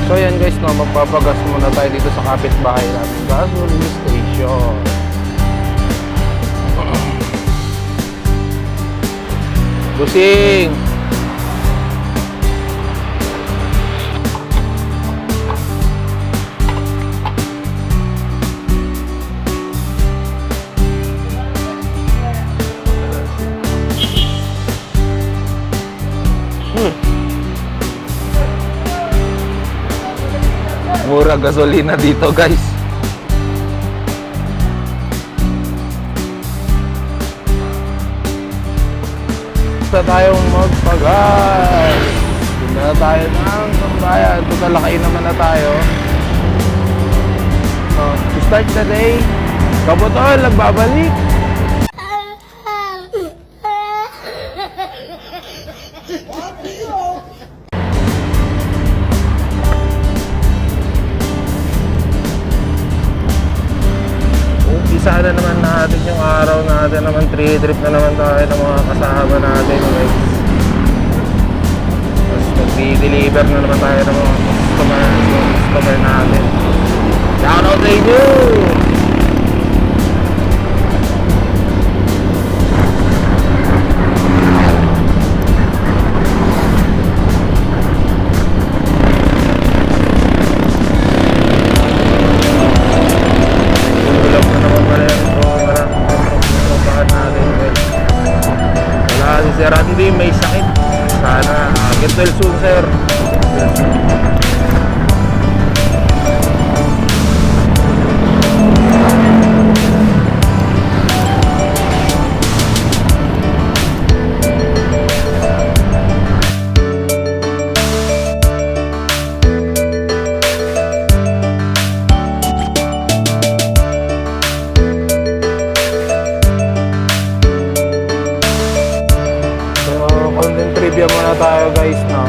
So yan guys, no, magpapagas muna tayo dito sa kapitbahay namin, gasoline station. Busing! Mura gasolina dito guys. Basta tayong magpagas. Punta na tayo ng sambayan. Total lakain naman na tayo. So, to start the day, Kabutol, nagbabalik. Sana naman natin yung araw natin naman, 3 trip na naman tayo ng mga kasama natin guys. Tapos mag-deliver na naman tayo ng mga customer natin. Shout out sa inyo! Sir Randy may sakit. Sana get well soon, sir. Trivia muna tayo guys, no?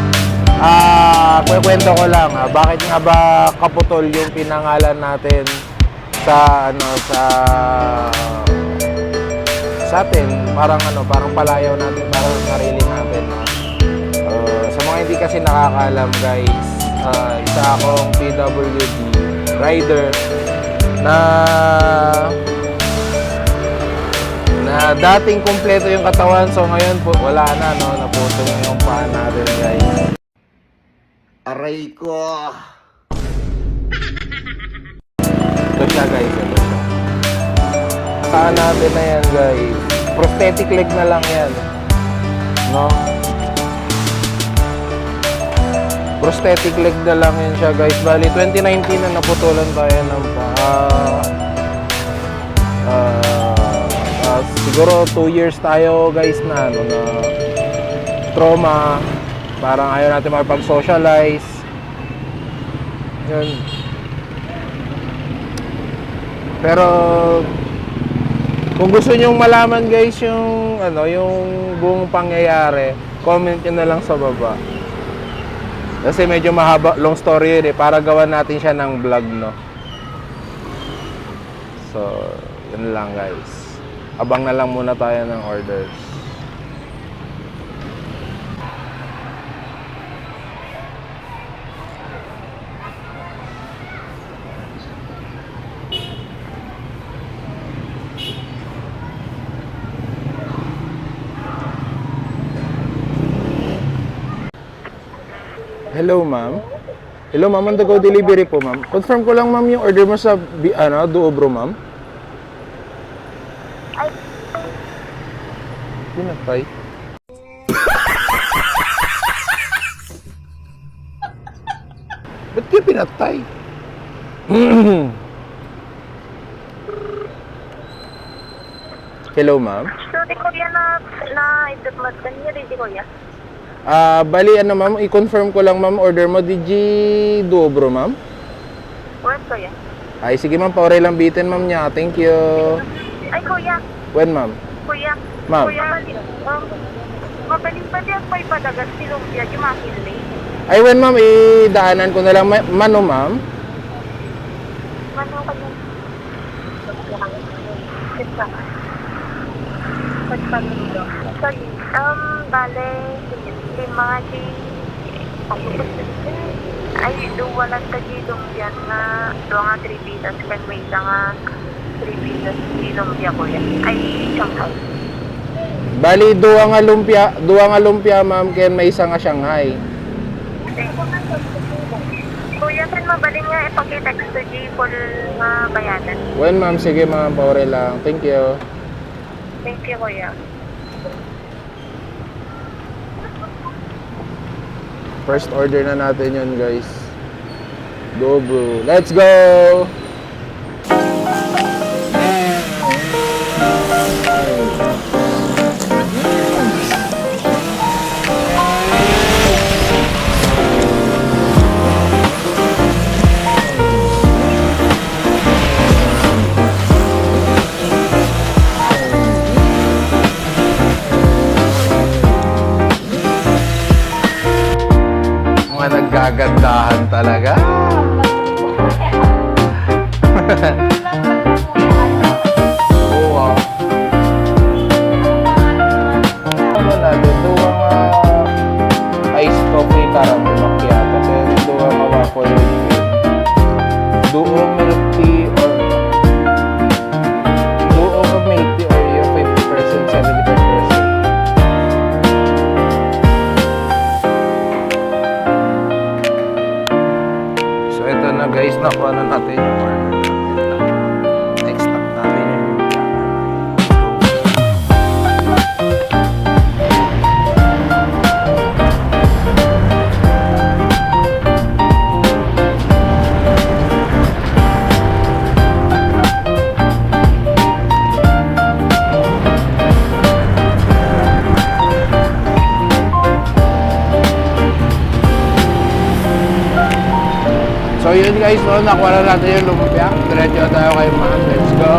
Kwento ko lang, bakit nga ba Kaputol yung pinangalan natin sa atin, parang parang palayaw natin, parang sarili natin, no? Sa mga hindi kasi nakakaalam guys, isa akong PWD rider na dating kumpleto yung katawan, so ngayon po wala na, no, naputo yung paa natin guys. Aray ko. Ito siya guys, ito siya. Paa natin na yan guys, prosthetic leg na lang yan, no, prosthetic leg na lang yan siya guys. Bali 2019 na naputulan tayo ng paa. Siguro 2 years tayo guys na na trauma, parang ayaw natin makipag-socialize. Yun. Pero kung gusto nyong malaman guys yung yung buong pangyayari, comment nyo na lang sa baba. Kasi medyo mahaba, long story yun para gawan natin siya ng vlog, no. So, yun lang guys. Abang na lang muna tayo ng orders. Hello ma'am. Hello ma'am, on the go delivery po ma'am. Confirm ko lang ma'am yung order mo sa Duobro ma'am. Pinatay. Ba't kayo pinatay? Hello, ma'am. Sorry, kuya, na-idot kanina rin, kuya. Bali, ma'am, i-confirm ko lang, ma'am, order mo, Digi Duobro, ma'am? What, kuya? Ay, sige, ma'am, paure lang bitin, ma'am, niya. Thank you. Ay, kuya. When, ma'am? Kuya. Ma'am. Kuya, mabaling pa di ako ipadagat si Lumpia, jumakili. Ay, when, ma'am, idaanan ko na lang. Mano, ma'am? Mano ka nun? Sorry, bale, 5 G, Ay, duwalan ka di lumpia na doon nga 3 pitas kan may isa nga 3 pitas di lumpia ko yan. Ay, Shanghai. Bali, duwa nga lumpia, ma'am, ken may isa nga Shanghai. Kuya, saan mabalin nga ipakitext to G call nga bayanan? Well, ma'am, sige ma'am, pawari lang. Thank you. Thank you, kuya. First order na natin yun, guys. Go, bro. Let's go! Mga naggagandahan talaga. Oo, ah. Ano natin, duwa nga iced coffee caramel macchiato. Then, duwa nga waffle with cream. Duo milk tea or duo ka milk tea or yung 50%, 75%. So, ito na guys, nakuha na natin yung order natin. Next stop natin yung lumpia. So yun guys, no, nakuha na natin yung lumpia. Diretso na tayo kay ma'am. Let's go!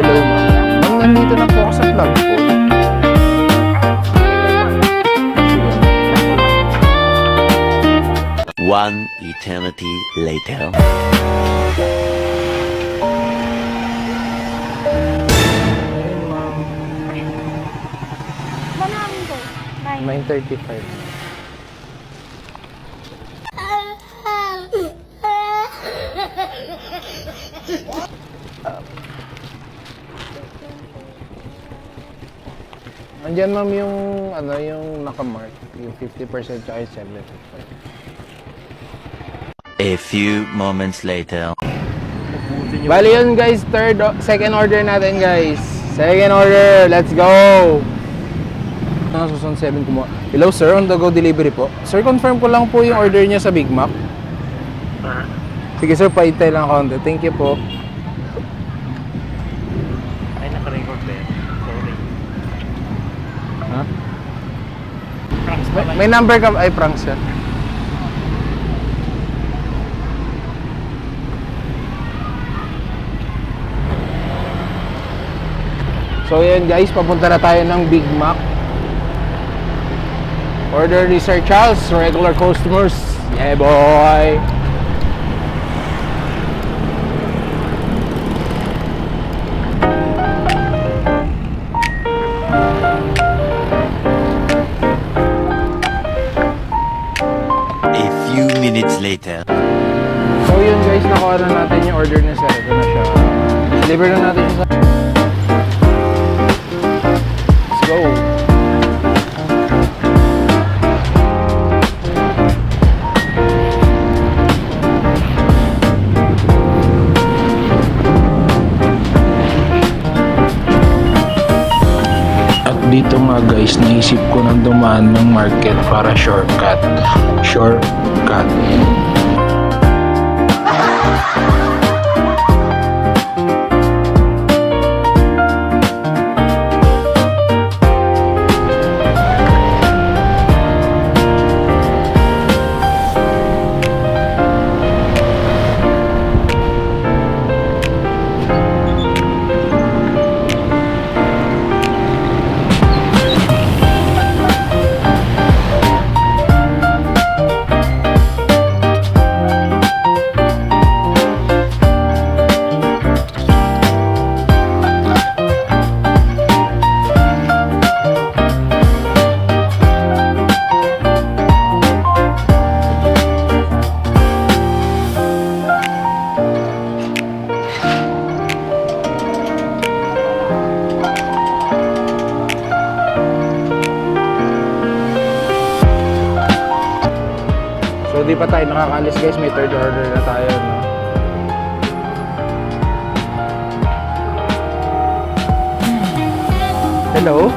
Hello ma'am. Ma'am, nandito na po ako sa vlog po. One eternity later. Ayun ma'am. 9:35. Andiyan ma'am yung ano yung nakamark, yung 50% tsaka yung 75. A few moments later. Bali yun guys, second order natin guys. Second order, let's go! Susan 7 kumuha. Hello sir, on the go delivery po. Sir, confirm ko lang po yung order niya sa Big Mac. Sige sir, paitay lang konti. Thank you po. Ay, naka-record ba yan? Sorry. Ha? Pranks pala May yun. number ka? Ay, prank sir. So yun guys, papunta na tayo ng Big Mac. Order ni Sir Charles, regular customers. Yeah boy! A few minutes later. So yun guys, nakuha na natin yung order ni Sir. Ito na siya. Deliver na natin siya sa... Let's go! At dito nga guys, naisip ko nang dumaan ng market para shortcut. Shortcut. So di pa tayo nakakalis guys, may third order na tayo, no? Hello?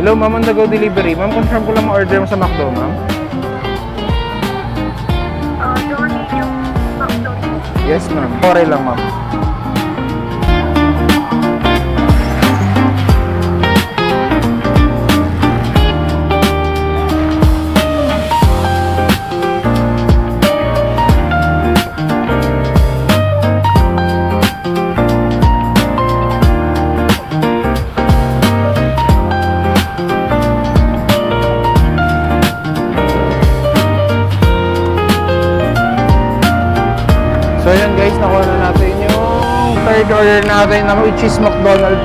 Hello ma'am, on the go delivery. Ma'am, confirm ko lang ma-order mo sa McDo, ma'am. Doon yung McDonald's. Yes ma'am, okay lang ma'am. So yun guys, nakuha na natin yung third order natin na which is McDonald's.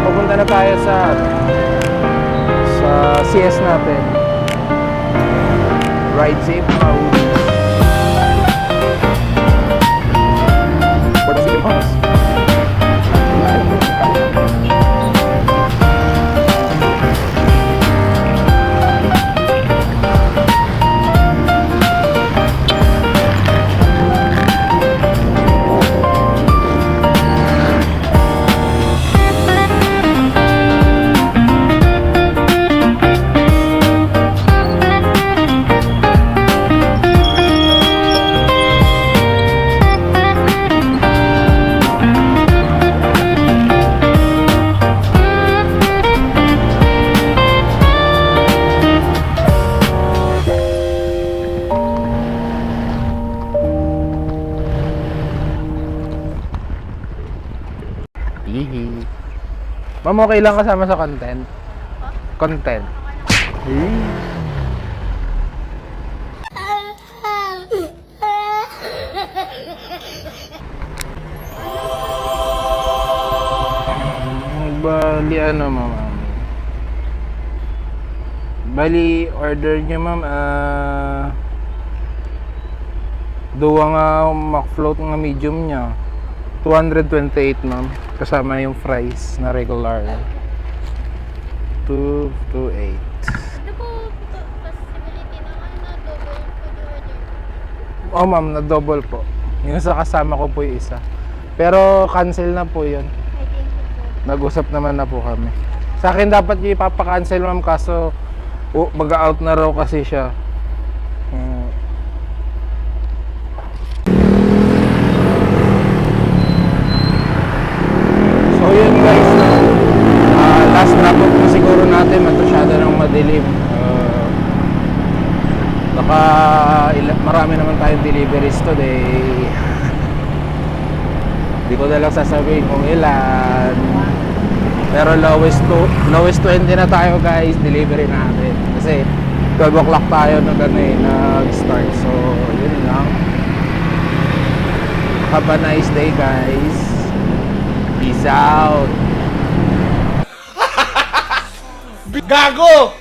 Pupunta na tayo sa CS natin. Ride safe, mauwi. What is it, boss? Hihi. Ma'am, okay lang kasama sa content? Content. Bali, ano ma'am? Bali, order niyo ma'am, duwa nga McFloat nga medium niya. 228 ma'am. Kasama yung fries na regular. 228. Ano po possibility ng na double food order? Oh ma'am, na double po. Yung sa kasama ko po yung isa. Pero cancel na po yun. I think po. Nag-usap naman na po kami. Sa akin dapat yung ipapakancel ma'am, kaso mag-out na raw kasi siya. So yun guys, last wrap up na siguro natin, masyado nang madilim. Marami naman tayong deliveries today. Hindi ko na lang sasabihin kung ilan. Pero lowest 20 na tayo guys, delivery natin. Kasi 12 o'clock tayo nag-start. So, yun lang. Have a nice day guys. Peace out. Gago!